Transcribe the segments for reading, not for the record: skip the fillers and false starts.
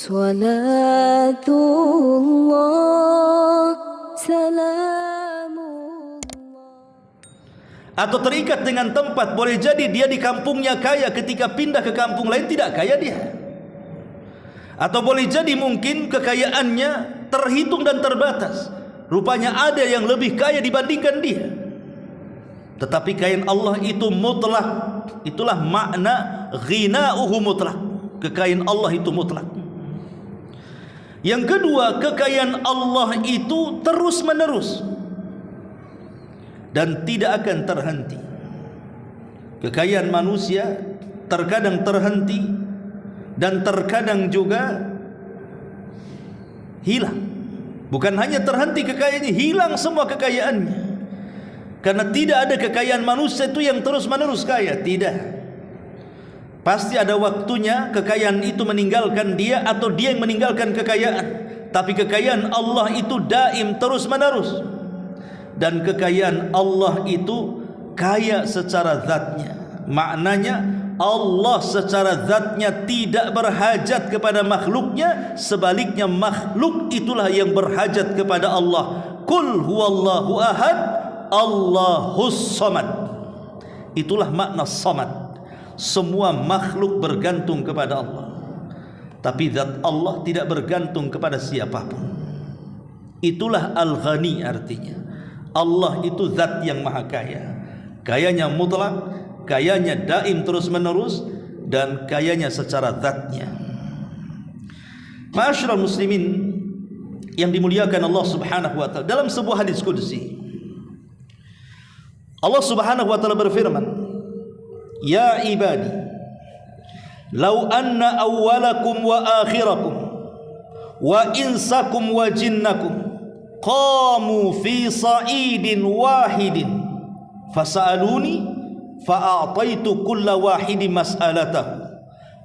Salatullah, salamullah. Atau terikat dengan tempat. Boleh jadi dia di kampungnya kaya, ketika pindah ke kampung lain tidak kaya dia. Atau boleh jadi mungkin kekayaannya terhitung dan terbatas. Rupanya ada yang lebih kaya dibandingkan dia. Tetapi kekayaan Allah itu mutlak. Itulah makna ghina'uhu mutlak. Kekayaan Allah itu mutlak. Yang kedua, kekayaan Allah itu terus menerus dan tidak akan terhenti. Kekayaan manusia terkadang terhenti dan terkadang juga hilang. Bukan hanya terhenti kekayaannya, hilang semua kekayaannya. Karena tidak ada kekayaan manusia itu yang terus menerus kaya. Tidak. Pasti ada waktunya kekayaan itu meninggalkan dia, atau dia yang meninggalkan kekayaan. Tapi kekayaan Allah itu daim, terus menerus. Dan kekayaan Allah itu kaya secara zatnya. Maknanya Allah secara zatnya tidak berhajat kepada makhluknya. Sebaliknya makhluk itulah yang berhajat kepada Allah. Qul huwallahu ahad, Allahus samad. Itulah makna samad. Semua makhluk bergantung kepada Allah, tapi zat Allah tidak bergantung kepada siapapun. Itulah Al-Ghani artinya. Allah itu zat yang maha kaya. Kayanya mutlak, kayanya daim terus menerus, dan kayanya secara zatnya. Ma'asyiral muslimin yang dimuliakan Allah Subhanahu wa taala, dalam sebuah hadis qudsi Allah Subhanahu wa taala berfirman, Ya ibadi, law anna awwalakum wa akhirakum wa insakum wa jinnakum qamu fi sa'idin wahidin fasa'aluni fa'a'taitu kulla wahidin mas'alatahu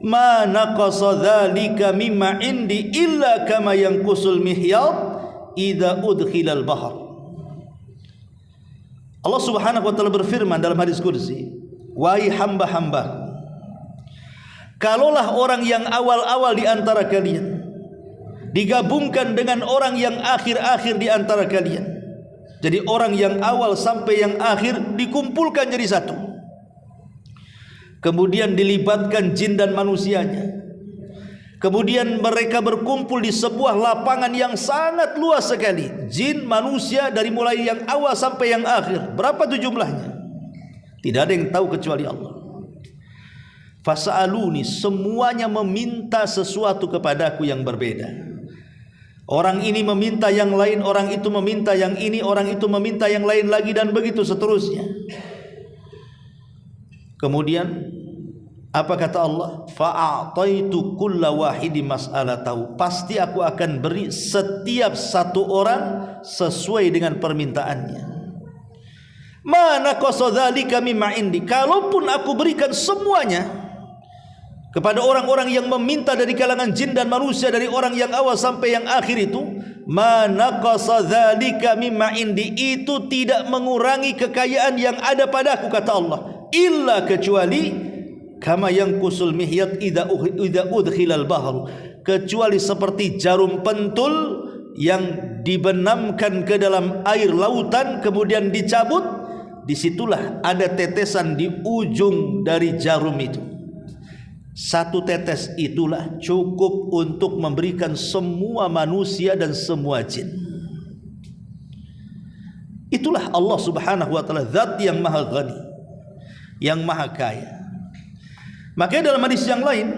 ma naqasa dhalika mimma indi illa kama yanqusul mihyad idza udkhilal bahr. Allah Subhanahu wa taala berfirman dalam hadis qudsi, wahai hamba-hamba, kalaulah orang yang awal-awal di antara kalian digabungkan dengan orang yang akhir-akhir di antara kalian, jadi orang yang awal sampai yang akhir dikumpulkan jadi satu, kemudian dilibatkan jin dan manusianya, kemudian mereka berkumpul di sebuah lapangan yang sangat luas sekali, jin, manusia, dari mulai yang awal sampai yang akhir. Berapa itu jumlahnya? Tidak ada yang tahu kecuali Allah. Fasa'aluni, semuanya meminta sesuatu kepadaku yang berbeda. Orang ini meminta yang lain, orang itu meminta yang ini, orang itu meminta yang lain lagi, dan begitu seterusnya. Kemudian apa kata Allah? Fa'a'taitu kulla wahidi mas'alatahu. Pasti aku akan beri setiap satu orang sesuai dengan permintaannya. Mana qasadzalika mimma indi, kalaupun aku berikan semuanya kepada orang-orang yang meminta dari kalangan jin dan manusia, dari orang yang awal sampai yang akhir itu, mana qasadzalika mimma indi, itu tidak mengurangi kekayaan yang ada padaku, kata Allah, illa kecuali kama yanqusul mihyat idza udkhilal bahr, kecuali seperti jarum pentul yang dibenamkan ke dalam air lautan kemudian dicabut. Disitulah ada tetesan di ujung dari jarum itu. Satu tetes itulah cukup untuk memberikan semua manusia dan semua jin. Itulah Allah Subhanahu wa taala, zat yang maha ghani, yang maha kaya. Makanya dalam hadis yang lain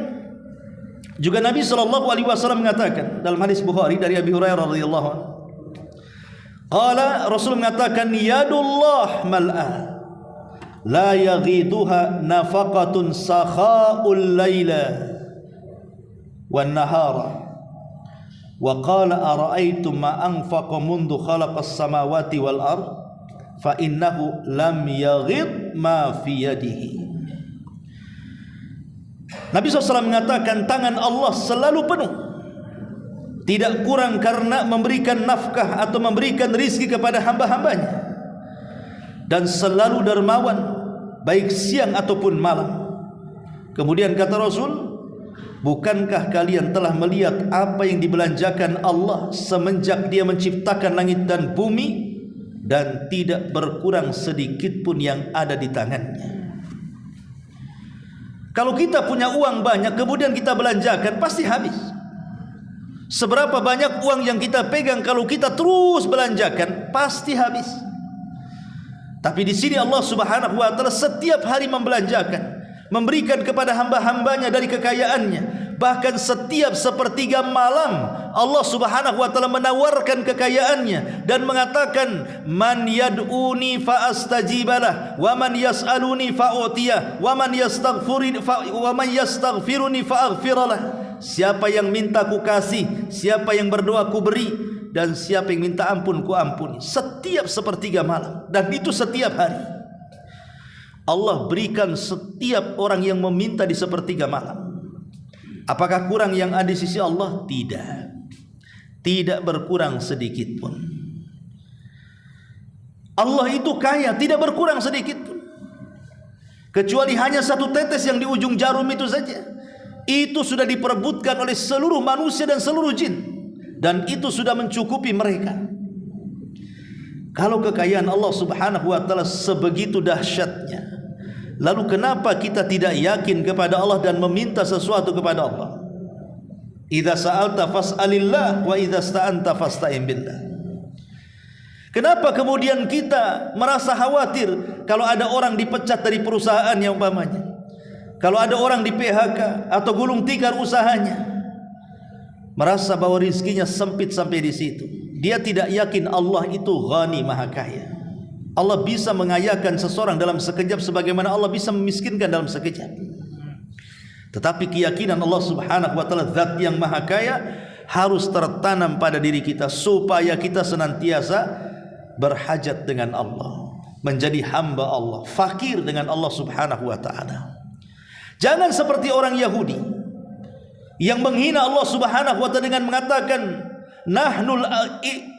juga Nabi SAW mengatakan, dalam hadis Bukhari dari Abi Hurairah radhiyallahu anhu, qala, Rasul mengatakan, yadullah mal'ah la yaghiduha nafaqatun sakha'ul layla wan nahara. Wa qala ara'aytum ma anfaqa mundu khalaqas samawati wal ard fa innahu lam yaghid ma fi yadihi. Nabi SAW mengatakan, tangan Allah selalu penuh, tidak kurang karena memberikan nafkah atau memberikan rizki kepada hamba-hambanya, dan selalu dermawan baik siang ataupun malam. Kemudian kata Rasul, bukankah kalian telah melihat apa yang dibelanjakan Allah semenjak Dia menciptakan langit dan bumi, dan tidak berkurang sedikit pun yang ada di tangannya. Kalau kita punya uang banyak kemudian kita belanjakan, pasti habis. Seberapa banyak uang yang kita pegang, kalau kita terus belanjakan pasti habis. Tapi di sini Allah Subhanahu wa taala setiap hari membelanjakan, memberikan kepada hamba-hambanya dari kekayaannya. Bahkan setiap sepertiga malam Allah Subhanahu wa taala menawarkan kekayaannya dan mengatakan, man yad'uni fa astajibalah wa man yas'aluni fa u'tiyah wa man yastaghfiruni fa aghfiralah. Siapa yang minta ku kasih, siapa yang berdoa ku beri, dan siapa yang minta ampun ku ampuni. Setiap sepertiga malam, dan itu setiap hari. Allah berikan setiap orang yang meminta di sepertiga malam. Apakah kurang yang ada di sisi Allah? Tidak. Tidak berkurang sedikit pun. Allah itu kaya, tidak berkurang sedikit pun. Kecuali hanya satu tetes yang di ujung jarum itu saja. Itu sudah diperebutkan oleh seluruh manusia dan seluruh jin. Dan itu sudah mencukupi mereka. Kalau kekayaan Allah Subhanahu wa taala sebegitu dahsyatnya, lalu kenapa kita tidak yakin kepada Allah dan meminta sesuatu kepada Allah? Idza sa'alta fas'alillah wa idza sta'anta fasta'in billah. Kenapa kemudian kita merasa khawatir kalau ada orang dipecat dari perusahaan yang umpamanya, kalau ada orang di PHK atau gulung tikar usahanya, merasa bahwa rizkinya sempit sampai di situ. Dia tidak yakin Allah itu Ghani, Maha Kaya. Allah bisa mengayakan seseorang dalam sekejap sebagaimana Allah bisa memiskinkan dalam sekejap. Tetapi keyakinan Allah Subhanahu wa taala zat yang Maha Kaya harus tertanam pada diri kita supaya kita senantiasa berhajat dengan Allah, menjadi hamba Allah, fakir dengan Allah Subhanahu wa taala. Jangan seperti orang Yahudi yang menghina Allah Subhanahu wa taala dengan mengatakan,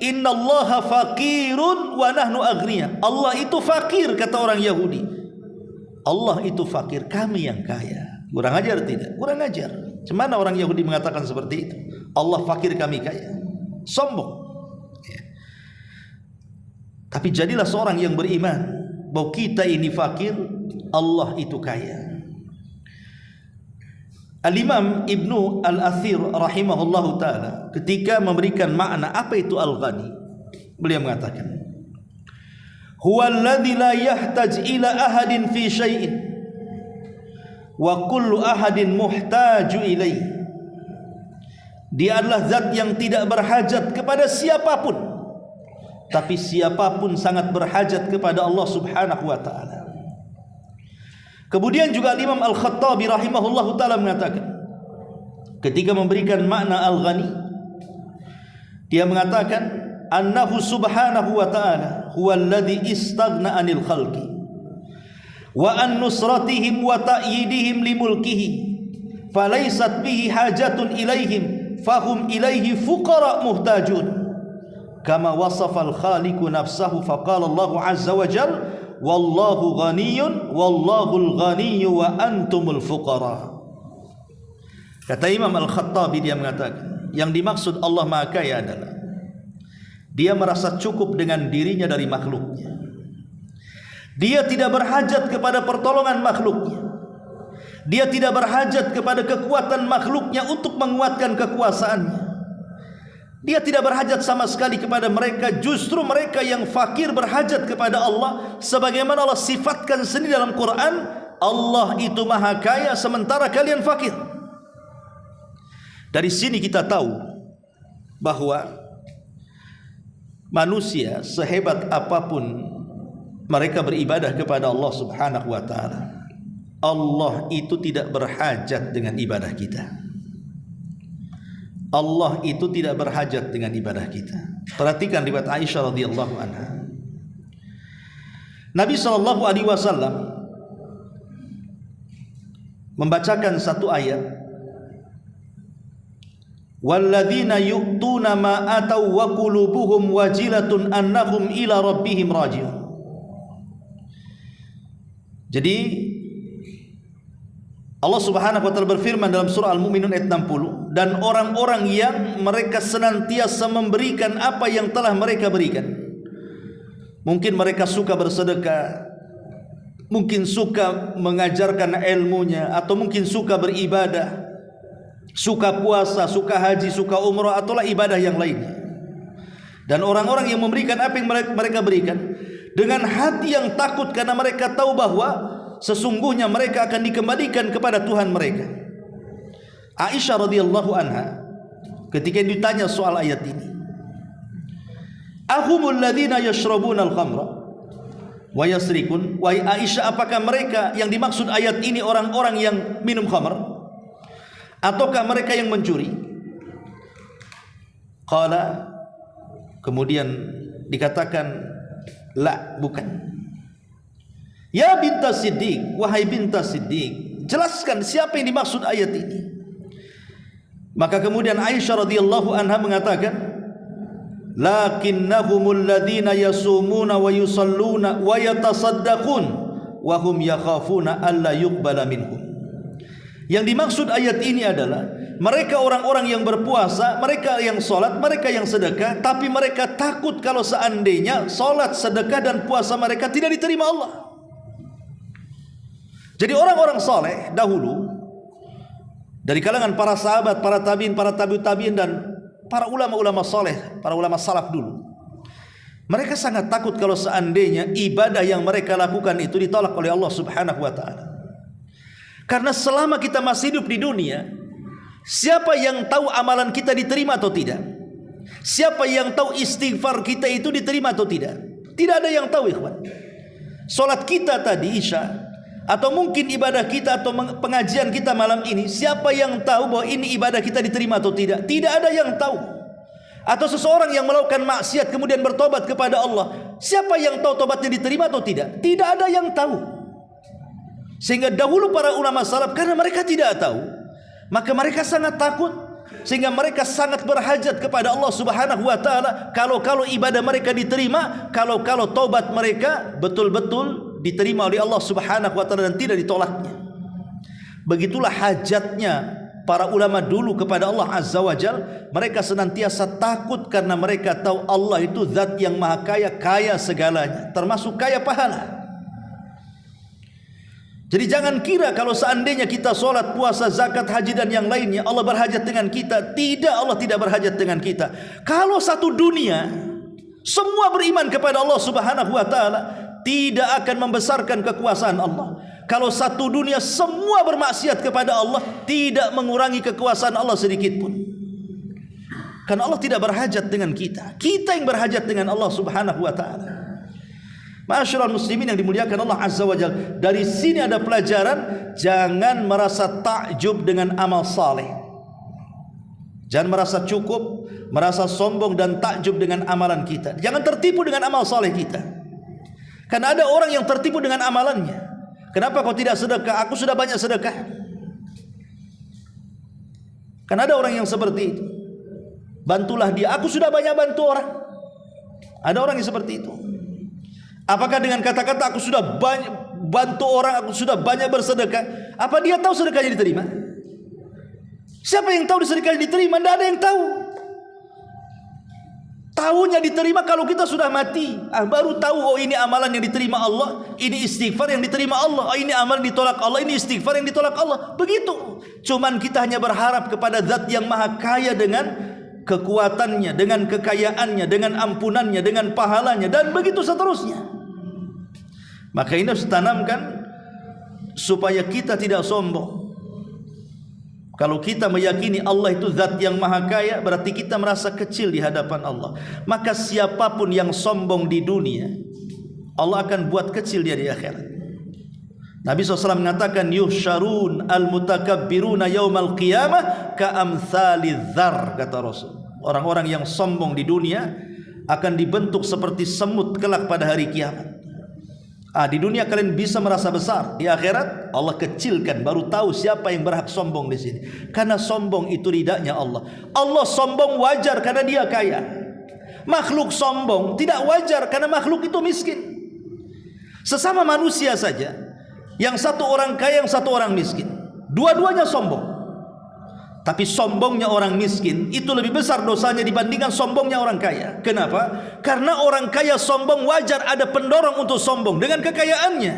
innallaha faqirun wa nahnu aghniya. Allah itu fakir, kata orang Yahudi. Allah itu fakir, kami yang kaya. Kurang ajar tidak? Kurang ajar. Cemana orang Yahudi mengatakan seperti itu? Allah fakir, kami kaya. Sombong. Ya. Tapi jadilah seorang yang beriman bahwa kita ini fakir, Allah itu kaya. Al-Imam Ibnu Al-Athir rahimahullahu ta'ala ketika memberikan makna apa itu Al-Ghani, beliau mengatakan, huwa alladhi la yahtaj ila ahadin fi syai'in wa kullu ahadin muhtaju ilaih. Dia adalah zat yang tidak berhajat kepada siapapun, tapi siapapun sangat berhajat kepada Allah Subhanahu wa ta'ala. Kemudian juga Imam Al-Khattabi rahimahullahu ta'ala mengatakan, ketika memberikan makna Al-Ghani, dia mengatakan, annahu subhanahu wa ta'ala huwa alladhi istaghna anil khalqi wa an nusratihim wa ta'yidihim limulkihi falaysat bihi hajatun ilaihim fahum ilaihi fuqara muhtajun kama wasafa al-khaliqu nafsahu faqala Allah azza wa jalla wallahu ghaniyun wallahul ghaniyyu wa antumul fuqara. Kata Imam Al-Khattabi, dia mengatakan yang dimaksud Allah Maha Kaya adalah Dia merasa cukup dengan dirinya dari makhluknya. Dia tidak berhajat kepada pertolongan makhluknya. Dia tidak berhajat kepada kekuatan makhluknya untuk menguatkan kekuasaannya. Dia tidak berhajat sama sekali kepada mereka. Justru mereka yang fakir berhajat kepada Allah, sebagaimana Allah sifatkan sendiri dalam Quran, Allah itu Maha Kaya sementara kalian fakir. Dari sini kita tahu bahwa manusia sehebat apapun mereka beribadah kepada Allah Subhanahu wa taala, Allah itu tidak berhajat dengan ibadah kita. Allah itu tidak berhajat dengan ibadah kita. Perhatikan riwayat Aisyah radhiyallahu anha. Nabi sallallahu alaihi wasallam membacakan satu ayat, walladzina yu'tuna ma atau wa qulubuhum wajilatun annahum ila rabbihim raji'un. Jadi Allah Subhanahu wa taala berfirman dalam surah Al-Mu'minun ayat 60, dan orang-orang yang mereka senantiasa memberikan apa yang telah mereka berikan. Mungkin mereka suka bersedekah, mungkin suka mengajarkan ilmunya, atau mungkin suka beribadah, suka puasa, suka haji, suka umrah, ataulah ibadah yang lainnya. Dan orang-orang yang memberikan apa yang mereka berikan dengan hati yang takut, karena mereka tahu bahwa sesungguhnya mereka akan dikembalikan kepada Tuhan mereka. Aisyah radhiyallahu anha ketika ditanya soal ayat ini, ahumul ladzina yashrabuna al-khamra wa yasrikun, wahai Aisyah, apakah mereka yang dimaksud ayat ini orang-orang yang minum khamr ataukah mereka yang mencuri? Qala, kemudian dikatakan, la, bukan. Ya bintas Siddiq, wahai bintas Siddiq, jelaskan siapa yang dimaksud ayat ini. Maka kemudian Aisyah radhiyallahu anha mengatakan, lakinnahumul ladzina yasumuna wa yusalluna wa yatasaddaqun wa hum yakhafuna alla yuqbala minhum. Yang dimaksud ayat ini adalah mereka orang-orang yang berpuasa, mereka yang sholat, mereka yang sedekah, tapi mereka takut kalau seandainya sholat, sedekah dan puasa mereka tidak diterima Allah. Jadi orang-orang soleh dahulu dari kalangan para sahabat, para tabiin, para tabiut tabiin, dan para ulama-ulama soleh, para ulama salaf dulu, mereka sangat takut kalau seandainya ibadah yang mereka lakukan itu ditolak oleh Allah Subhanahu wa taala. Karena selama kita masih hidup di dunia, siapa yang tahu amalan kita diterima atau tidak? Siapa yang tahu istighfar kita itu diterima atau tidak? Tidak ada yang tahu, ikhwan. Salat kita tadi Isya, atau mungkin ibadah kita atau pengajian kita malam ini, siapa yang tahu bahwa ini ibadah kita diterima atau tidak? Tidak ada yang tahu. Atau seseorang yang melakukan maksiat kemudian bertobat kepada Allah, siapa yang tahu tobatnya diterima atau tidak? Tidak ada yang tahu. Sehingga dahulu para ulama salaf, karena mereka tidak tahu, maka mereka sangat takut, sehingga mereka sangat berhajat kepada Allah Subhanahu wa taala kalau ibadah mereka diterima, kalau tobat mereka betul-betul diterima oleh Allah Subhanahu wa taala dan tidak ditolaknya. Begitulah hajatnya para ulama dulu kepada Allah Azza wa Jal. Mereka senantiasa takut karena mereka tahu Allah itu zat yang maha kaya, kaya segalanya, termasuk kaya pahala. Jadi jangan kira kalau seandainya kita sholat, puasa, zakat, haji dan yang lainnya Allah berhajat dengan kita. Tidak, Allah tidak berhajat dengan kita. Kalau satu dunia semua beriman kepada Allah Subhanahu wa taala, tidak akan membesarkan kekuasaan Allah. Kalau satu dunia semua bermaksiat kepada Allah, tidak mengurangi kekuasaan Allah sedikit pun. Karena Allah tidak berhajat dengan kita. Kita yang berhajat dengan Allah Subhanahu wa taala. Ma'asyiral muslimin yang dimuliakan Allah Azza wa Jalla, dari sini ada pelajaran, jangan merasa takjub dengan amal saleh. Jangan merasa cukup, merasa sombong dan takjub dengan amalan kita. Jangan tertipu dengan amal saleh kita. Karena ada orang yang tertipu dengan amalannya. Kenapa kau tidak sedekah? Aku sudah banyak sedekah. Karena ada orang yang seperti itu. Bantulah dia, aku sudah banyak bantu orang. Ada orang yang seperti itu. Apakah dengan kata-kata aku sudah banyak bantu orang, aku sudah banyak bersedekah, apa dia tahu sedekahnya diterima? Siapa yang tahu sedekahnya diterima? Tidak ada yang tahu. Tahunya diterima kalau kita sudah mati. Baru tahu, oh ini amalan yang diterima Allah, ini istighfar yang diterima Allah, oh ini amalan ditolak Allah, ini istighfar yang ditolak Allah. Begitu. Cuman kita hanya berharap kepada zat yang maha kaya dengan kekuatannya, dengan kekayaannya, dengan ampunannya, dengan pahalanya, dan begitu seterusnya. Maka ini harus ditanamkan supaya kita tidak sombong. Kalau kita meyakini Allah itu zat yang maha kaya, berarti kita merasa kecil di hadapan Allah. Maka siapapun yang sombong di dunia, Allah akan buat kecil dia di akhirat. Nabi SAW mengatakan, yuhsyarun al-mutakabbiruna yawmal qiyamah ka'amthali dzar, kata Rasul. Orang-orang yang sombong di dunia akan dibentuk seperti semut kelak pada hari kiamat. Di dunia kalian bisa merasa besar, di akhirat Allah kecilkan, baru tahu siapa yang berhak sombong di sini. Karena sombong itu ridaknya Allah. Allah sombong wajar karena dia kaya. Makhluk sombong tidak wajar karena makhluk itu miskin. Sesama manusia saja, yang satu orang kaya, yang satu orang miskin. Dua-duanya sombong. Tapi sombongnya orang miskin itu lebih besar dosanya dibandingkan sombongnya orang kaya. Kenapa? Karena orang kaya sombong wajar, ada pendorong untuk sombong dengan kekayaannya.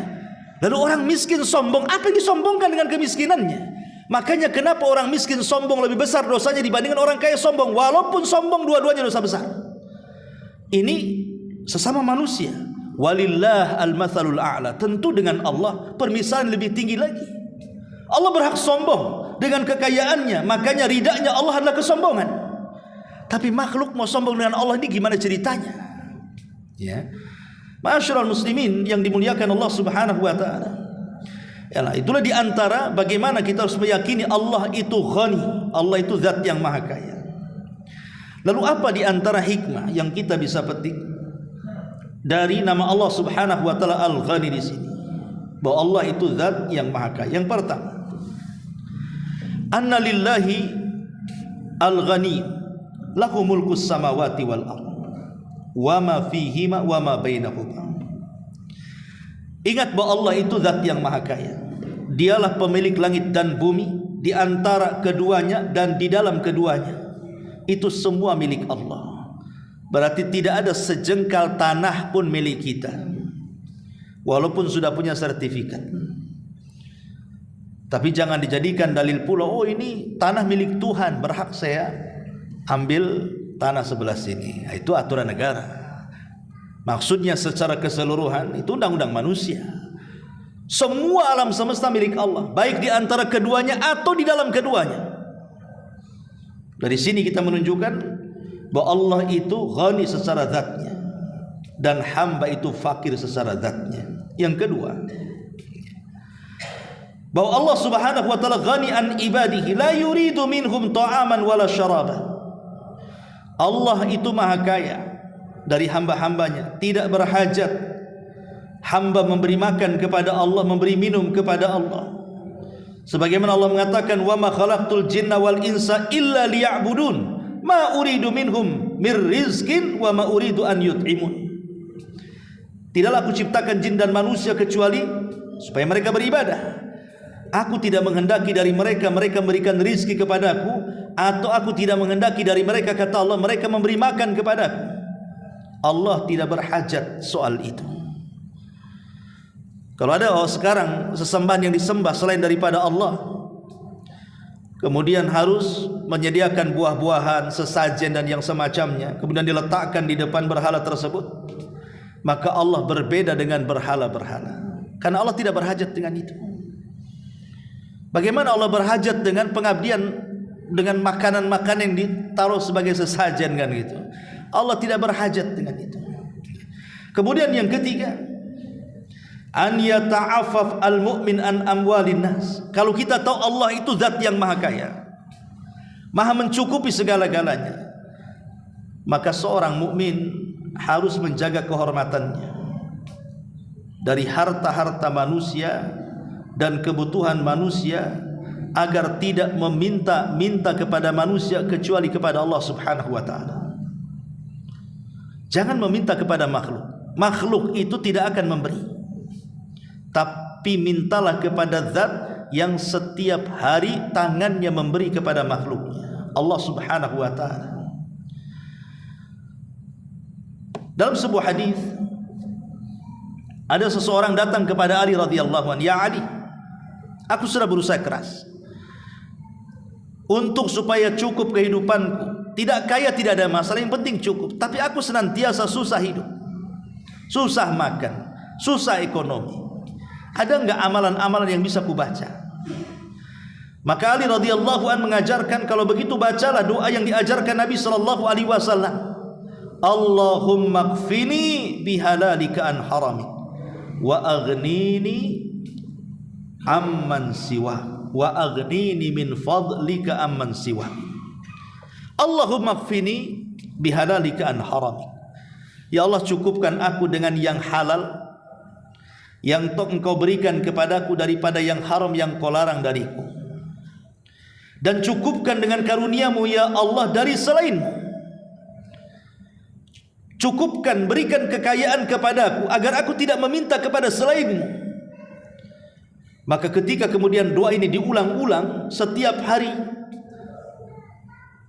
Lalu orang miskin sombong, apa yang disombongkan dengan kemiskinannya? Makanya kenapa orang miskin sombong lebih besar dosanya dibandingkan orang kaya sombong, walaupun sombong dua-duanya dosa besar. Ini sesama manusia. Walillah al-mathalul a'la. Tentu dengan Allah permisalan lebih tinggi lagi. Allah berhak sombong dengan kekayaannya, makanya ridanya Allah adalah kesombongan. Tapi makhluk mau sombong dengan Allah, ini gimana ceritanya? Ya, ma'asyiral muslimin yang dimuliakan Allah Subhanahu wa taala. Yalah, itulah diantara bagaimana kita harus meyakini Allah itu ghani, Allah itu zat yang maha kaya. Lalu apa diantara hikmah yang kita bisa petik dari nama Allah Subhanahu wa taala Al-Ghani di sini? Bahwa Allah itu zat yang maha kaya. Yang pertama, anna lillahi al-ghani lahu mulkus samawati wal ardh wa ma fihima wa ma bainahuma. Ingat bahwa Allah itu zat yang maha kaya. Dialah pemilik langit dan bumi, di antara keduanya dan di dalam keduanya. Itu semua milik Allah. Berarti tidak ada sejengkal tanah pun milik kita, walaupun sudah punya sertifikat. Tapi jangan dijadikan dalil pula, oh ini tanah milik Tuhan, berhak saya ambil tanah sebelah sini. Nah, itu aturan negara. Maksudnya secara keseluruhan itu undang-undang manusia. Semua alam semesta milik Allah, baik di antara keduanya atau di dalam keduanya. Dari sini kita menunjukkan bahwa Allah itu ghani secara zatnya dan hamba itu fakir secara zatnya. Yang kedua, bahwa Allah Subhanahu wa taala ghani an ibadihi, la yuridu minhum ta'aman wala syaraba. Allah itu maha kaya dari hamba-hambanya, tidak berhajat hamba memberi makan kepada Allah, memberi minum kepada Allah. Sebagaimana Allah mengatakan, wa ma khalaqtul jinna wal insa illa liya'budun ma uridu minhum mir rizqin wa ma uridu an yut'imun. Tidaklah aku ciptakan jin dan manusia kecuali supaya mereka beribadah. Aku tidak menghendaki dari mereka memberikan rizki kepadaku, atau aku tidak menghendaki dari mereka, kata Allah, mereka memberi makan kepadaku. Allah tidak berhajat soal itu. Kalau ada sekarang sesembahan yang disembah selain daripada Allah, kemudian harus menyediakan buah-buahan, sesajen dan yang semacamnya, kemudian diletakkan di depan berhala tersebut, maka Allah berbeda dengan berhala-berhala, karena Allah tidak berhajat dengan itu. Bagaimana Allah berhajat dengan pengabdian, dengan makanan-makanan yang ditaruh sebagai sesajen kan gitu? Allah tidak berhajat dengan itu. Kemudian yang ketiga, an yata'affaf al-mu'min an amwalin nas. Kalau kita tahu Allah itu zat yang maha kaya, maha mencukupi segala-galanya, maka seorang mukmin harus menjaga kehormatannya dari harta-harta manusia dan kebutuhan manusia, agar tidak meminta kepada manusia kecuali kepada Allah Subhanahu wa taala. Jangan meminta kepada makhluk. Makhluk itu tidak akan memberi. Tapi mintalah kepada zat yang setiap hari tangannya memberi kepada makhluknya, Allah Subhanahu wa taala. Dalam sebuah hadis, ada seseorang datang kepada Ali radhiyallahu anhu, "Ya Ali, aku sudah berusaha keras untuk supaya cukup kehidupanku. Tidak kaya tidak ada masalah, yang penting cukup. Tapi aku senantiasa susah hidup, susah makan, susah ekonomi. Ada enggak amalan-amalan yang bisa kubaca?" Maka Ali radhiyallahu anhu mengajarkan, kalau begitu bacalah doa yang diajarkan Nabi sallallahu alaihi wasallam. Allahumma kfini bihalalika an haramik wa aghnini amman siwa wa aghnini min fadlika amman siwa. Allahumma kfini bihalalika an haramik. Ya Allah, cukupkan aku dengan yang halal yang Engkau berikan kepadaku daripada yang haram yang Kau larang dariku. Dan cukupkan dengan karuniamu ya Allah dari selainmu. Cukupkan, berikan kekayaan kepadaku agar aku tidak meminta kepada selainmu. Maka ketika kemudian doa ini diulang-ulang setiap hari,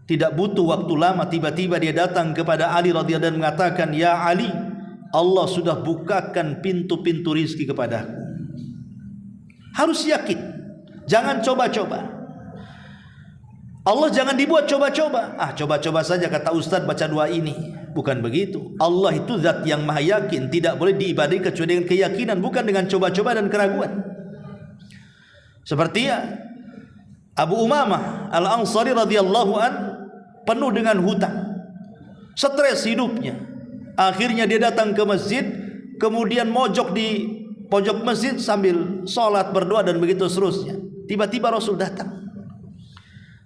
tidak butuh waktu lama, tiba-tiba dia datang kepada Ali radhiyallahu anhu dan mengatakan, "Ya Ali, Allah sudah bukakan pintu-pintu rizki kepadaku." Harus yakin, jangan coba-coba. Allah jangan dibuat coba-coba. Coba-coba saja kata Ustaz baca doa ini. Bukan begitu. Allah itu zat yang maha yakin, tidak boleh diibadahi kecuali dengan keyakinan, bukan dengan coba-coba dan keraguan. Seperti Abu Umamah Al-Ansari radhiyallahu an, penuh dengan hutang, stres hidupnya. Akhirnya dia datang ke masjid, kemudian mojok di pojok masjid sambil sholat, berdoa dan begitu seterusnya. Tiba-tiba Rasul datang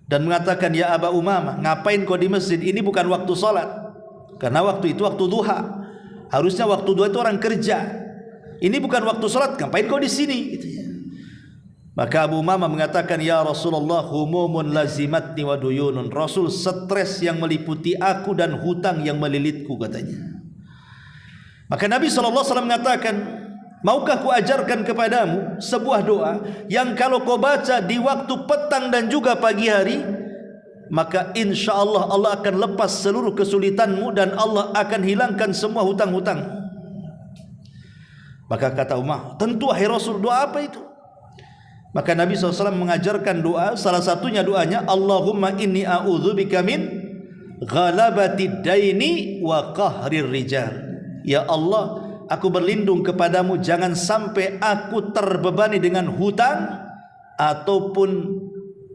dan mengatakan, "Ya Aba Umamah, ngapain kau di masjid? Ini bukan waktu sholat." Karena waktu itu waktu duha. Harusnya waktu duha itu orang kerja. Ini bukan waktu sholat, ngapain kau di sini? Gitu ya. Maka Abu Umamah mengatakan, "Ya Rasulullah, humumun lazimatni wa duyunun." Rasul, stres yang meliputi aku dan hutang yang melilitku, katanya. Maka Nabi SAW mengatakan, "Maukah ku ajarkan kepadamu sebuah doa yang kalau kau baca di waktu petang dan juga pagi hari, maka insya Allah Allah akan lepas seluruh kesulitanmu dan Allah akan hilangkan semua hutang-hutang." Maka kata Umar, "Tentu wahai Rasul, doa apa itu?" Maka Nabi SAW mengajarkan doa, salah satunya doanya, "Allahumma inni a'udzubika min ghalabati daini wa qahrir rijal." Ya Allah, aku berlindung kepadamu jangan sampai aku terbebani dengan hutang ataupun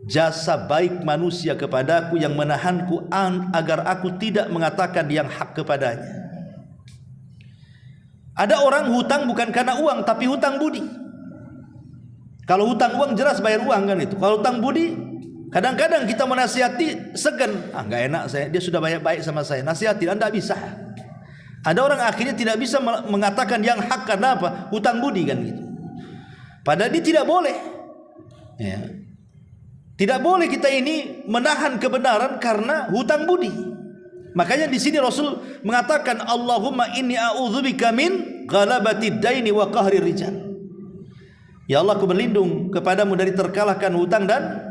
jasa baik manusia kepadaku yang menahanku agar aku tidak mengatakan yang hak kepadanya. Ada orang hutang bukan karena uang, tapi hutang budi. Kalau hutang uang jelas bayar uang kan itu. Kalau hutang budi, kadang-kadang kita menasihati segan, nggak enak saya, dia sudah baik sama saya, nasihati, Anda bisa. Ada orang akhirnya tidak bisa mengatakan yang hak karena apa? Hutang budi kan gitu. Padahal dia tidak boleh. Ya. Tidak boleh kita ini menahan kebenaran karena hutang budi. Makanya di sini Rasul mengatakan, "Allahumma inni a'udzubika min ghalabati daini wa qahrir rijal." Ya Allah, aku berlindung kepadamu dari terkalahkan hutang dan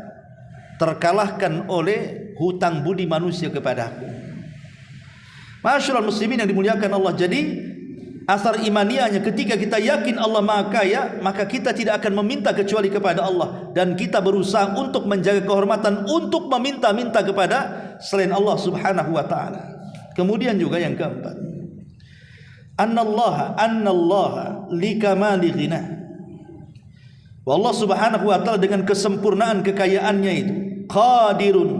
terkalahkan oleh hutang budi manusia kepadaku. Masyaallah muslimin yang dimuliakan Allah. Jadi asar imaniyahnya ketika kita yakin Allah Maha Kaya, maka kita tidak akan meminta kecuali kepada Allah, dan kita berusaha untuk menjaga kehormatan untuk meminta-minta kepada selain Allah Subhanahu wa taala. Kemudian juga yang keempat, annallaha likamali ghina. Allah Subhanahu wa taala dengan kesempurnaan kekayaannya itu qadirun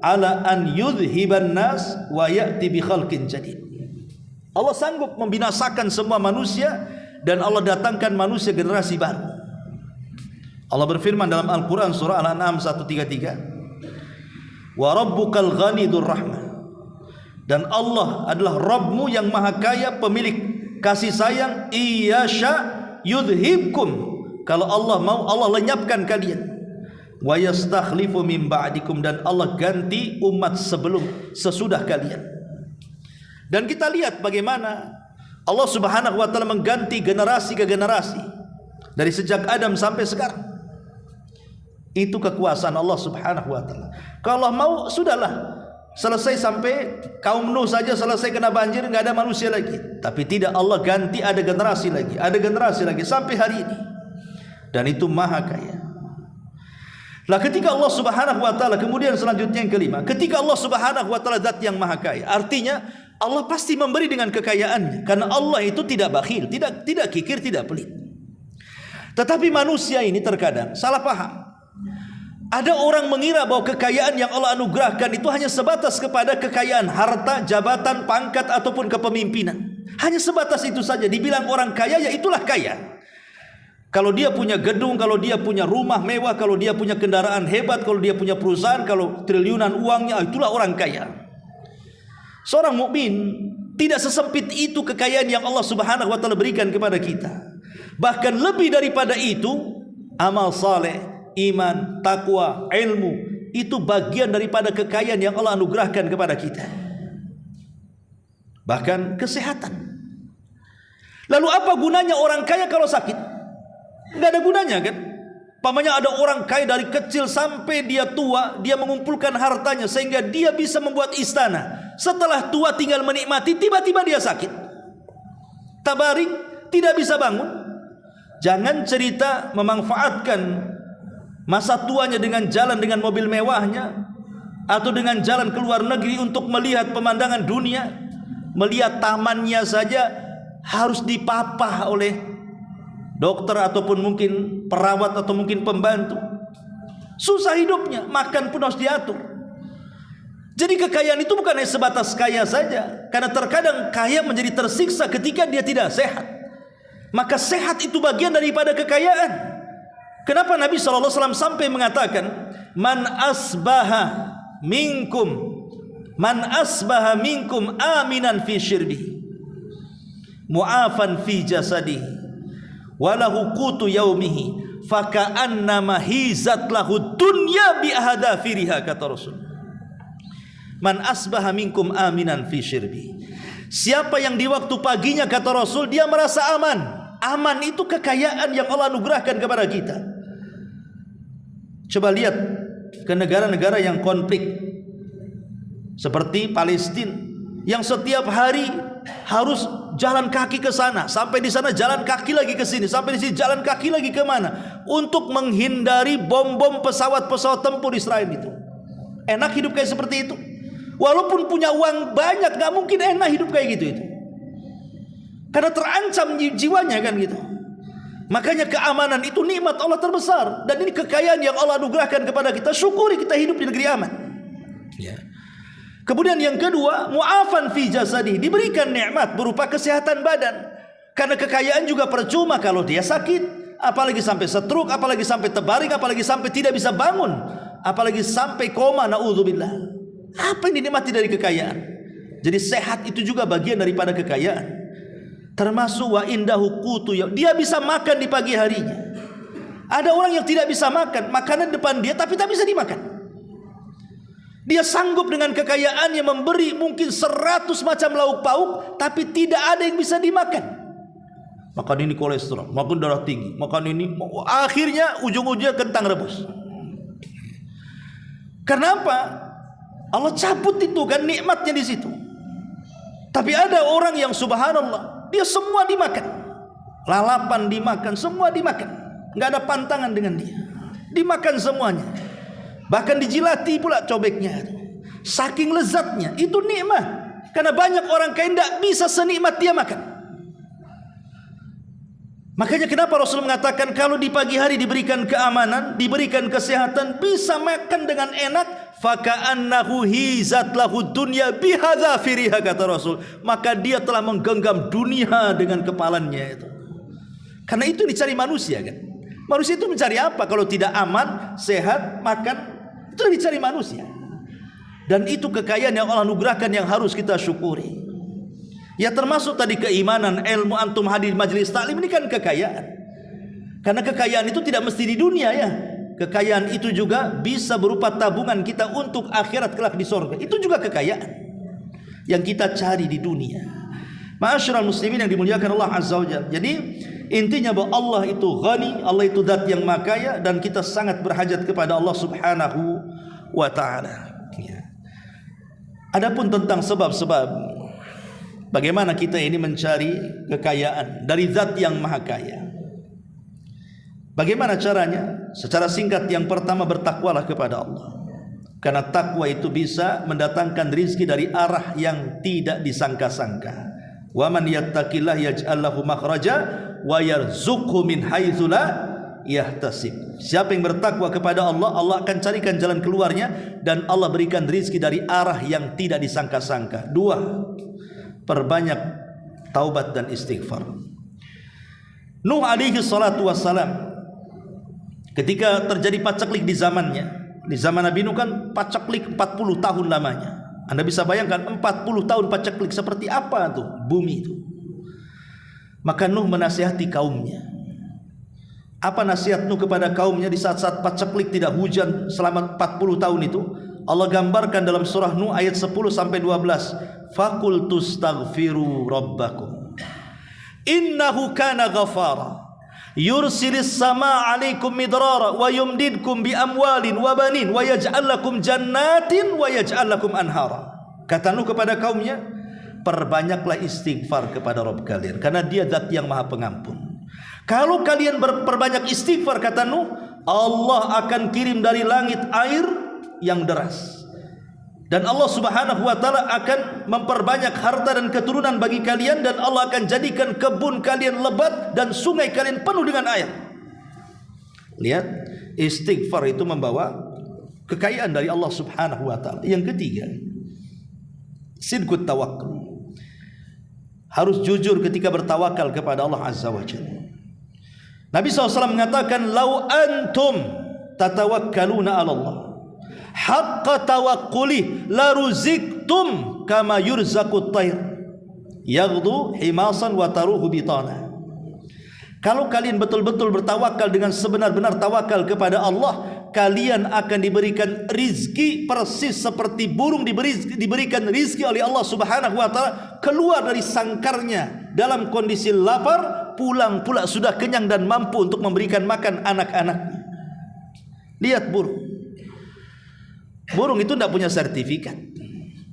ala an yudhiban nas wa ya'ti bi khalqin jadid. Allah sanggup membinasakan semua manusia dan Allah datangkan manusia generasi baru. Allah berfirman dalam Al-Qur'an surah Al-An'am 133, "Wa rabbukal ghanidur rahmah." Dan Allah adalah Rabbmu yang maha kaya, pemilik kasih sayang. Iyasha yudhibkum. Kalau Allah mau, Allah lenyapkan kalian. Wa yastakhlifu min ba'dikum, dan Allah ganti umat sesudah kalian. Dan kita lihat bagaimana Allah Subhanahu wa taala mengganti generasi ke generasi dari sejak Adam sampai sekarang. Itu kekuasaan Allah Subhanahu wa taala. Kalau Allah mau, sudahlah, selesai sampai kaum Nuh saja selesai kena banjir, enggak ada manusia lagi. Tapi tidak, Allah ganti, ada generasi lagi, ada generasi lagi sampai hari ini. Dan itu maha kaya. Lah ketika Allah Subhanahu wa taala, kemudian selanjutnya yang kelima, ketika Allah Subhanahu wa taala zat yang maha kaya, artinya Allah pasti memberi dengan kekayaannya, karena Allah itu tidak bakhil, tidak kikir, tidak pelit. Tetapi manusia ini terkadang salah paham. Ada orang mengira bahwa kekayaan yang Allah anugerahkan itu hanya sebatas kepada kekayaan harta, jabatan, pangkat ataupun kepemimpinan. Hanya sebatas itu saja. Dibilang orang kaya, ya itulah kaya. Kalau dia punya gedung, kalau dia punya rumah mewah, kalau dia punya kendaraan hebat, kalau dia punya perusahaan, kalau triliunan uangnya, itulah orang kaya. Seorang mukmin tidak sesempit itu kekayaan yang Allah Subhanahu wa taala berikan kepada kita. Bahkan lebih daripada itu, amal saleh, iman, takwa, ilmu, itu bagian daripada kekayaan yang Allah anugerahkan kepada kita. Bahkan kesehatan. Lalu apa gunanya orang kaya kalau sakit? Enggak ada gunanya kan? Pamannya ada orang kaya dari kecil sampai dia tua, dia mengumpulkan hartanya sehingga dia bisa membuat istana. Setelah tua tinggal menikmati, tiba-tiba dia sakit. Tabaring, tidak bisa bangun. Jangan cerita memanfaatkan masa tuanya dengan jalan dengan mobil mewahnya, atau dengan jalan ke luar negeri untuk melihat pemandangan dunia. Melihat tamannya saja harus dipapah oleh dokter ataupun mungkin perawat atau mungkin pembantu. Susah hidupnya, makan pun harus diatur. Jadi kekayaan itu bukan hanya sebatas kaya saja, karena terkadang kaya menjadi tersiksa ketika dia tidak sehat. Maka sehat itu bagian daripada kekayaan. Kenapa Nabi SAW sampai mengatakan, Man asbaha minkum aminan fi syirbihi, mu'afan fi jasadihi, walahu qutu yaumihi, faka'annama hizat lahu dunya bi ahadafiriha, kata Rasul. Man asbaha minkum aminan fi syirbi. Siapa yang di waktu paginya, kata Rasul, dia merasa aman. Aman itu kekayaan yang Allah anugerahkan kepada kita. Coba lihat ke negara-negara yang konflik seperti Palestina, yang setiap hari harus jalan kaki ke sana, sampai di sana jalan kaki lagi ke sini, sampai di sini jalan kaki lagi ke mana, untuk menghindari bom-bom pesawat-pesawat tempur Israel itu. Enak hidup kayak seperti itu? Walaupun punya uang banyak, gak mungkin enak hidup kayak gitu itu. Karena terancam jiwanya kan gitu. Makanya keamanan itu nikmat Allah terbesar, dan ini kekayaan yang Allah anugerahkan kepada kita. Syukuri kita hidup di negeri aman. Ya. Kemudian yang kedua, mu'afan fi jasadi, diberikan nikmat berupa kesehatan badan. Karena kekayaan juga percuma kalau dia sakit, apalagi sampai stroke, apalagi sampai terbaring, apalagi sampai tidak bisa bangun, apalagi sampai koma, naudzubillah. Apa yang dinikmati dari kekayaan? Jadi sehat itu juga bagian daripada kekayaan. Termasuk wa indahu qutu, dia bisa makan di pagi harinya. Ada orang yang tidak bisa makan, makanan depan dia tapi tak bisa dimakan. Dia sanggup dengan kekayaannya memberi mungkin 100 macam lauk pauk, tapi tidak ada yang bisa dimakan. Makan ini kolesterol, makan darah tinggi, makan ini, akhirnya ujung-ujungnya kentang rebus. Karena apa? Allah cabut itu kan nikmatnya di situ. Tapi ada orang yang subhanallah, dia semua dimakan. Lalapan dimakan, semua dimakan. Nggak ada pantangan dengan dia. Dimakan semuanya. Bahkan dijilati pula cobeknya. Saking lezatnya, itu nikmat. Karena banyak orang kaya tidak bisa senikmat dia makan. Makanya kenapa Rasul mengatakan kalau di pagi hari diberikan keamanan, diberikan kesehatan, bisa makan dengan enak, faka'annahu hizat lahu dunya bihadzafiriha, kata Rasul. Maka dia telah menggenggam dunia dengan kepalanya itu. Karena itu dicari manusia kan. Manusia itu mencari apa kalau tidak aman, sehat, makan? Itu yang dicari manusia. Dan itu kekayaan yang Allah anugerahkan yang harus kita syukuri. Ya termasuk tadi keimanan, ilmu, antum hadir majelis taklim, ini kan kekayaan. Karena kekayaan itu tidak mesti di dunia ya. Kekayaan itu juga bisa berupa tabungan kita untuk akhirat kelak di surga. Itu juga kekayaan yang kita cari di dunia. Ma'asyiral muslimin yang dimuliakan Allah Azza wa Jalla. Jadi intinya bahwa Allah itu ghani, Allah itu zat yang makaya, dan kita sangat berhajat kepada Allah Subhanahu wa taala. Ya. Adapun tentang sebab-sebab bagaimana kita ini mencari kekayaan dari zat yang maha kaya. Bagaimana caranya? Secara singkat, yang pertama, bertakwalah kepada Allah. Karena takwa itu bisa mendatangkan rizki dari arah yang tidak disangka-sangka. Wa man yattaqillah yaj'al lahu makhraja wa yarzuqhu min haitsu la yahtasib. Siapa yang bertakwa kepada Allah, Allah akan carikan jalan keluarnya, dan Allah berikan rizki dari arah yang tidak disangka-sangka. Dua, perbanyak taubat dan istighfar. Nuh alaihi salatu wassalam, ketika terjadi paceklik di zamannya, di zaman Nabi Nuh kan paceklik 40 tahun lamanya. Anda bisa bayangkan 40 tahun paceklik seperti apa tuh bumi itu. Maka Nuh menasihati kaumnya. Apa nasihat Nuh kepada kaumnya di saat-saat paceklik tidak hujan selama 40 tahun itu? Allah gambarkan dalam surah Nuh ayat 10 sampai 12. Faqul tustaghfiru rabbakum innahu kana ghafara yursilis sama 'alaikum midrara wa yumdidkum bi amwalin wa banin wa yaj'al lakum jannatin wa yaj'al lakum anhara. Kata Nuh kepada kaumnya, perbanyaklah istighfar kepada Rabb kalian, karena Dia zat yang Maha Pengampun. Kalau kalian berperbanyak istighfar, kata Nuh, Allah akan kirim dari langit air yang deras, dan Allah Subhanahu wa taala akan memperbanyak harta dan keturunan bagi kalian, dan Allah akan jadikan kebun kalian lebat dan sungai kalian penuh dengan air. Lihat, istighfar itu membawa kekayaan dari Allah Subhanahu wa taala. Yang ketiga, sidqut tawakkul. Harus jujur ketika bertawakal kepada Allah Azza wa Jalla. Nabi SAW mengatakan, lau antum tatawakkaluna ala Allah haqqa tawakkuli la ruziktum kama yurzaqut tayr yaghdu himasan wa taruhu bitana. Kalau kalian betul-betul bertawakal dengan sebenar-benar tawakal kepada Allah, kalian akan diberikan rizki persis seperti burung diberikan rizki oleh Allah Subhanahu wa taala, keluar dari sangkarnya dalam kondisi lapar, pulang pula sudah kenyang dan mampu untuk memberikan makan anak-anaknya. Lihat burung. Burung itu tidak punya sertifikat,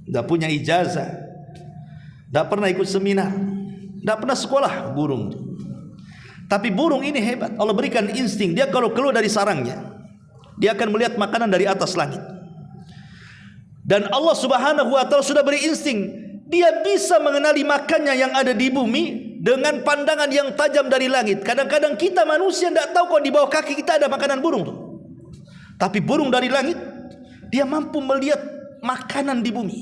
tidak punya ijazah, tidak pernah ikut seminar, tidak pernah sekolah burung. Tapi burung ini hebat. Allah berikan insting. Dia kalau keluar dari sarangnya, dia akan melihat makanan dari atas langit. Dan Allah Subhanahu wa taala sudah beri insting. Dia bisa mengenali makannya yang ada di bumi dengan pandangan yang tajam dari langit. Kadang-kadang kita manusia tidak tahu kalau di bawah kaki kita ada makanan burung tuh. Tapi burung dari langit, dia mampu melihat makanan di bumi.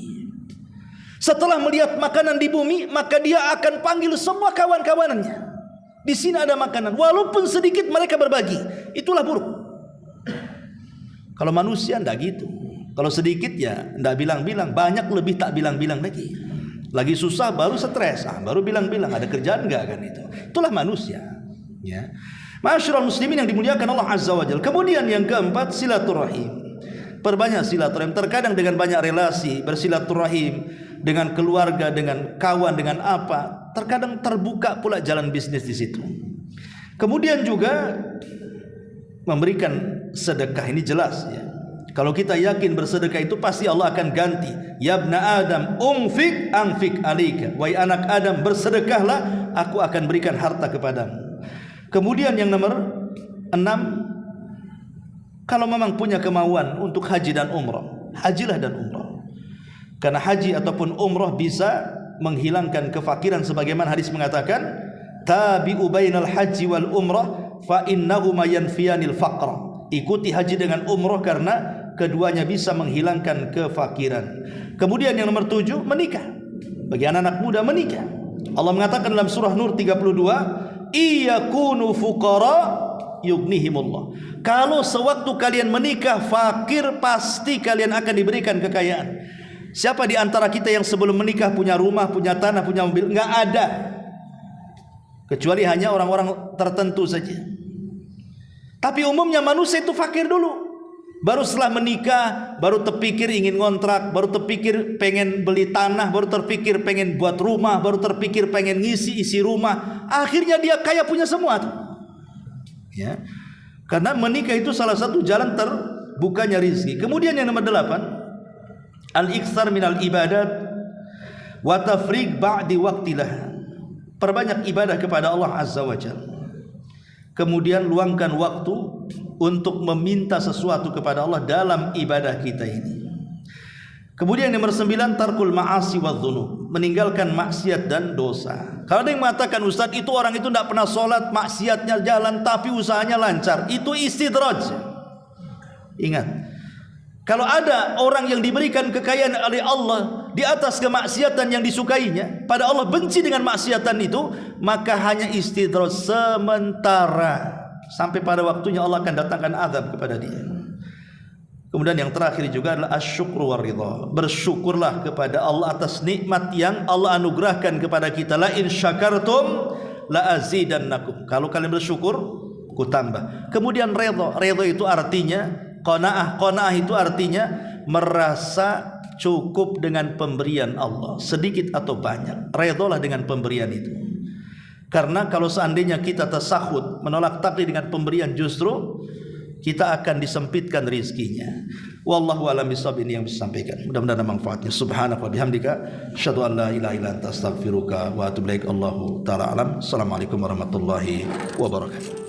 Setelah melihat makanan di bumi, maka dia akan panggil semua kawan-kawanannya. Di sini ada makanan, walaupun sedikit mereka berbagi. Itulah burung. Kalau manusia tidak gitu. Kalau sedikit ya tidak bilang-bilang, banyak lebih tak bilang-bilang lagi. Lagi susah baru stres, baru bilang-bilang ada kerjaan enggak kan itu. Itulah manusia. Ya. Ma'asyiral muslimin yang dimuliakan Allah Azza wa Jalla. Kemudian yang keempat, silaturahim. Perbanyak silaturahim. Terkadang dengan banyak relasi bersilaturahim dengan keluarga, dengan kawan, dengan apa, terkadang terbuka pula jalan bisnis di situ. Kemudian juga memberikan sedekah, ini jelas ya. Kalau kita yakin bersedekah itu pasti Allah akan ganti. Ya ibna Adam, unfik anfik alika. Wahai anak Adam, bersedekahlah, aku akan berikan harta kepadamu. Kemudian yang nomor 6, kalau memang punya kemauan untuk haji dan umrah, hajilah dan umrah. Karena haji ataupun umrah bisa menghilangkan kefakiran, sebagaimana hadis mengatakan, tabi'u bainal haji wal umrah fa innahuma yanfiyanil faqra. Ikuti haji dengan umrah karena keduanya bisa menghilangkan kefakiran. Kemudian yang nomor 7, menikah. Bagi anak-anak muda, menikah. Allah mengatakan dalam surah Nur 32, iyakunu fuqara yughnihimullah. Kalau sewaktu kalian menikah fakir, pasti kalian akan diberikan kekayaan. Siapa di antara kita yang sebelum menikah punya rumah, punya tanah, punya mobil? Enggak ada. Kecuali hanya orang-orang tertentu saja. Tapi umumnya manusia itu fakir dulu. Baru setelah menikah, baru terpikir ingin ngontrak, baru terpikir pengen beli tanah, baru terpikir pengen buat rumah, baru terpikir pengen isi rumah. Akhirnya dia kaya punya semua tuh. Ya. Karena menikah itu salah satu jalan terbukanya rizki. Kemudian yang nomor 8, al-iktsar minal ibadat wa tafriq ba'di waqtilah. Perbanyak ibadah kepada Allah Azza wa Jalla. Kemudian luangkan waktu untuk meminta sesuatu kepada Allah dalam ibadah kita ini. Kemudian nomor 9, tarkul ma'asi wa dzunub, meninggalkan maksiat dan dosa. Kalau ada yang mengatakan, Ustaz, itu orang itu tidak pernah sholat, maksiatnya jalan tapi usahanya lancar, itu istidraj. Ingat, kalau ada orang yang diberikan kekayaan oleh Allah di atas kemaksiatan yang disukainya, pada Allah benci dengan maksiatan itu, maka hanya istidraj sementara, sampai pada waktunya Allah akan datangkan azab kepada dia. Kemudian yang terakhir juga adalah asyukru waridha. Bersyukurlah kepada Allah atas nikmat yang Allah anugerahkan kepada kita. La in syakartum la azidannakum. Kalau kalian bersyukur, ku tambah. Kemudian redha. Redha itu artinya qanaah. Qanaah itu artinya merasa cukup dengan pemberian Allah, sedikit atau banyak. Redhalah dengan pemberian itu. Karena kalau seandainya kita tasahud, menolak takdir dengan pemberian, justru kita akan disempitkan rizkinya. Wallahu a'lam bishawab. Ini yang bisa sampaikan. Mudah-mudahan ada manfaatnya. Subhanaka wa bihamdika asyhadu an la ilaha illa anta astaghfiruka wa atubu ilaik. Allahu taala alam. Assalamualaikum warahmatullahi wabarakatuh.